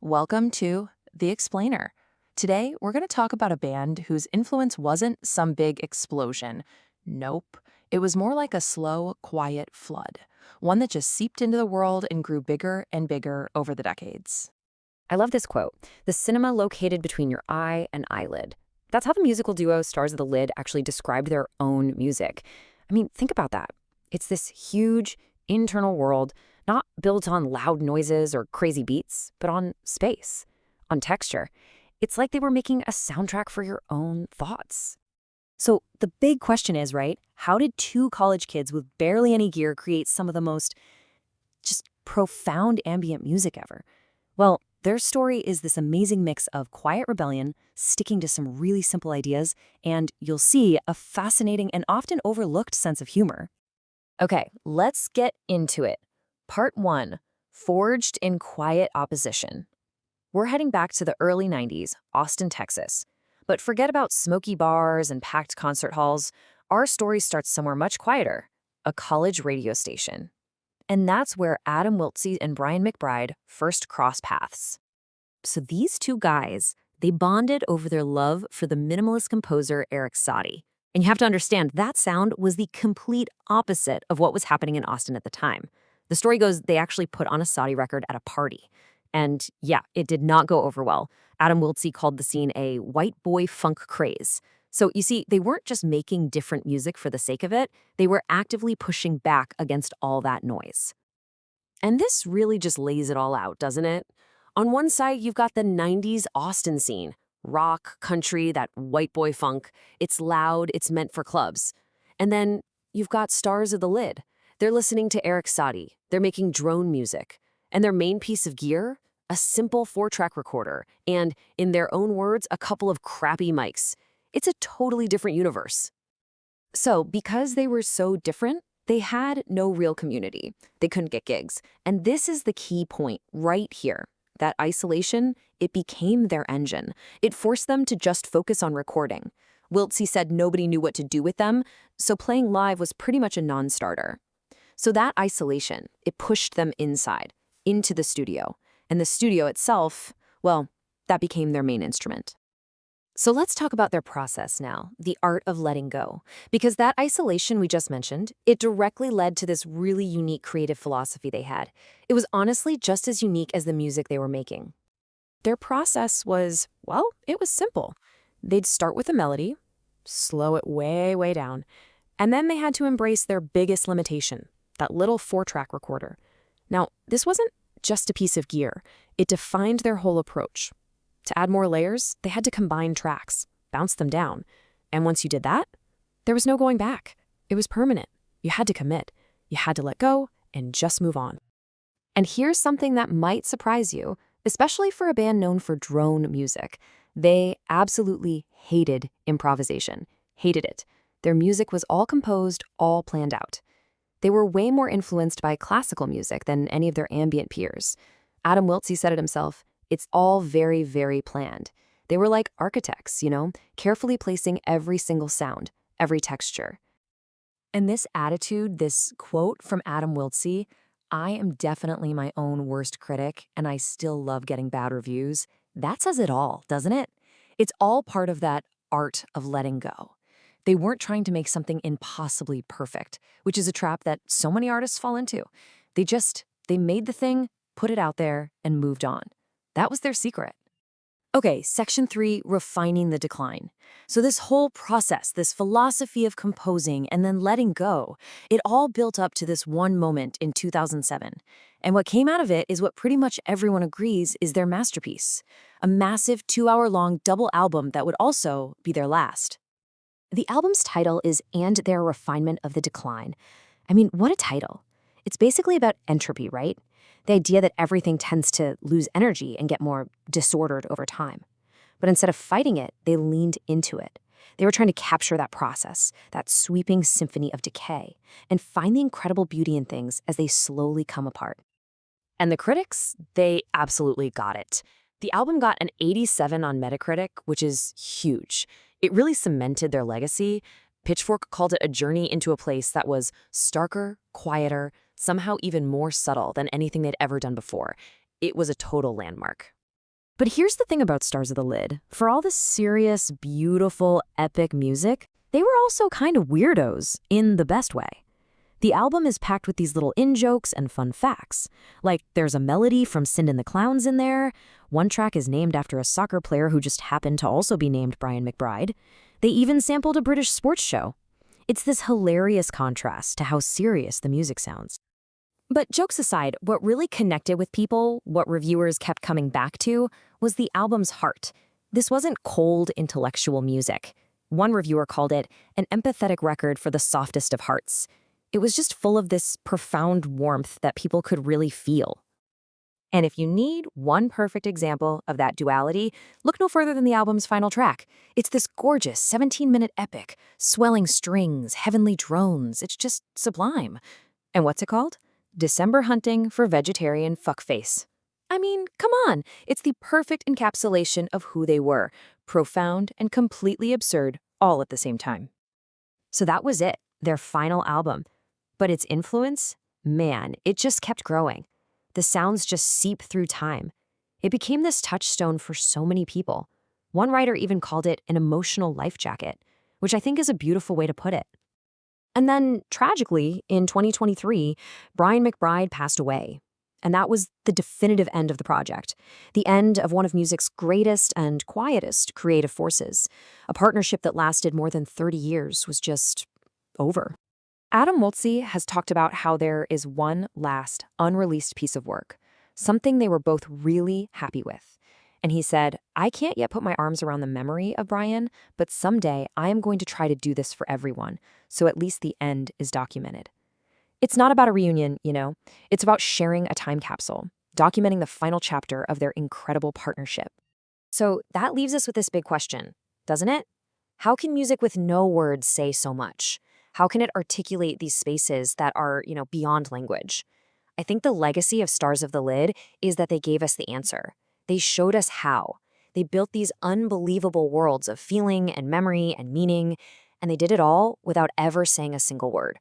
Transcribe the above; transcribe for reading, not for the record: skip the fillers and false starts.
Welcome to The Explainer. Today, we're going to talk about a band whose influence wasn't some big explosion. Nope. It was more like a slow, quiet flood, one that just seeped into the world and grew bigger and bigger over the decades. I love this quote. The cinema located between your eye and eyelid. That's how the musical duo Stars of the Lid actually described their own music. I mean, think about that. It's this huge internal world, not built on loud noises or crazy beats, but on space, on texture. It's like they were making a soundtrack for your own thoughts. So the big question is, right? How did two college kids with barely any gear create some of the most just profound ambient music ever? Well, their story is this amazing mix of quiet rebellion, sticking to some really simple ideas, and you'll see a fascinating and often overlooked sense of humor. Okay, let's get into it. Part 1, Forged in Quiet Opposition. We're heading back to the early 90s, Austin, Texas. But forget about smoky bars and packed concert halls. Our story starts somewhere much quieter, a college radio station. And that's where Adam Wiltsey and Brian McBride first cross paths. So these two guys, they bonded over their love for the minimalist composer Eric Satie. And you have to understand, that sound was the complete opposite of what was happening in Austin at the time. The story goes they actually put on a Satie record at a party. And yeah, it did not go over well. Adam Wiltsey called the scene a white boy funk craze. So you see, they weren't just making different music for the sake of it, they were actively pushing back against all that noise. And this really just lays it all out, doesn't it? On one side, you've got the 90s Austin scene. Rock, country, that white boy funk. It's loud, it's meant for clubs. And then you've got Stars of the Lid. They're listening to Eric Satie. They're making drone music. And their main piece of gear? A simple 4-track recorder. And, in their own words, a couple of crappy mics. It's a totally different universe. So, because they were so different, they had no real community. They couldn't get gigs. And this is the key point right here. That isolation, it became their engine. It forced them to just focus on recording. Wiltsey said nobody knew what to do with them, so playing live was pretty much a non-starter. So that isolation, it pushed them inside, into the studio. And the studio itself, well, that became their main instrument. So let's talk about their process now, the art of letting go. Because that isolation we just mentioned, it directly led to this really unique creative philosophy they had. It was honestly just as unique as the music they were making. Their process was, well, it was simple. They'd start with a melody, slow it way, way down, and then they had to embrace their biggest limitation, that little 4-track recorder. Now, this wasn't just a piece of gear. It defined their whole approach. To add more layers, they had to combine tracks, bounce them down. And once you did that, there was no going back. It was permanent. You had to commit. You had to let go and just move on. And here's something that might surprise you, especially for a band known for drone music. They absolutely hated improvisation, hated it. Their music was all composed, all planned out. They were way more influenced by classical music than any of their ambient peers. Adam Wiltsey said it himself, it's all very, very planned. They were like architects, carefully placing every single sound, every texture. And this attitude, this quote from Adam Wiltsey, I am definitely my own worst critic, and I still love getting bad reviews. That says it all, doesn't it? It's all part of that art of letting go. They weren't trying to make something impossibly perfect, which is a trap that so many artists fall into. They made the thing, put it out there, and moved on. That was their secret. Okay, section 3, refining the decline. So this whole process, this philosophy of composing and then letting go, it all built up to this one moment in 2007. And what came out of it is what pretty much everyone agrees is their masterpiece. A massive 2-hour-long double album that would also be their last. The album's title is And Their Refinement of the Decline. I mean, what a title. It's basically about entropy, right? The idea that everything tends to lose energy and get more disordered over time. But instead of fighting it, they leaned into it. They were trying to capture that process, that sweeping symphony of decay, and find the incredible beauty in things as they slowly come apart. And the critics, they absolutely got it. The album got an 87 on Metacritic, which is huge. It really cemented their legacy. Pitchfork called it a journey into a place that was starker, quieter, somehow even more subtle than anything they'd ever done before. It was a total landmark. But here's the thing about Stars of the Lid. For all this serious, beautiful, epic music, they were also kind of weirdos, in the best way. The album is packed with these little in-jokes and fun facts. Like, there's a melody from Sind and the Clowns in there. One track is named after a soccer player who just happened to also be named Brian McBride. They even sampled a British sports show. It's this hilarious contrast to how serious the music sounds. But jokes aside, what really connected with people, what reviewers kept coming back to, was the album's heart. This wasn't cold, intellectual music. One reviewer called it an empathetic record for the softest of hearts. It was just full of this profound warmth that people could really feel. And if you need one perfect example of that duality, look no further than the album's final track. It's this gorgeous 17-minute epic, swelling strings, heavenly drones. It's just sublime. And what's it called? December Hunting for Vegetarian Fuckface. I mean, come on, it's the perfect encapsulation of who they were, profound and completely absurd, all at the same time. So that was it, their final album. But its influence, man, it just kept growing. The sounds just seep through time. It became this touchstone for so many people. One writer even called it an emotional life jacket, which I think is a beautiful way to put it. And then, tragically, in 2023, Brian McBride passed away. And that was the definitive end of the project, the end of one of music's greatest and quietest creative forces. A partnership that lasted more than 30 years was just over. Adam Woltze has talked about how there is one last, unreleased piece of work, something they were both really happy with. And he said, I can't yet put my arms around the memory of Brian, but someday I am going to try to do this for everyone, so at least the end is documented. It's not about a reunion, you know. It's about sharing a time capsule, documenting the final chapter of their incredible partnership. So that leaves us with this big question, doesn't it? How can music with no words say so much? How can it articulate these spaces that are, beyond language? I think the legacy of Stars of the Lid is that they gave us the answer. They showed us how. They built these unbelievable worlds of feeling and memory and meaning, and they did it all without ever saying a single word.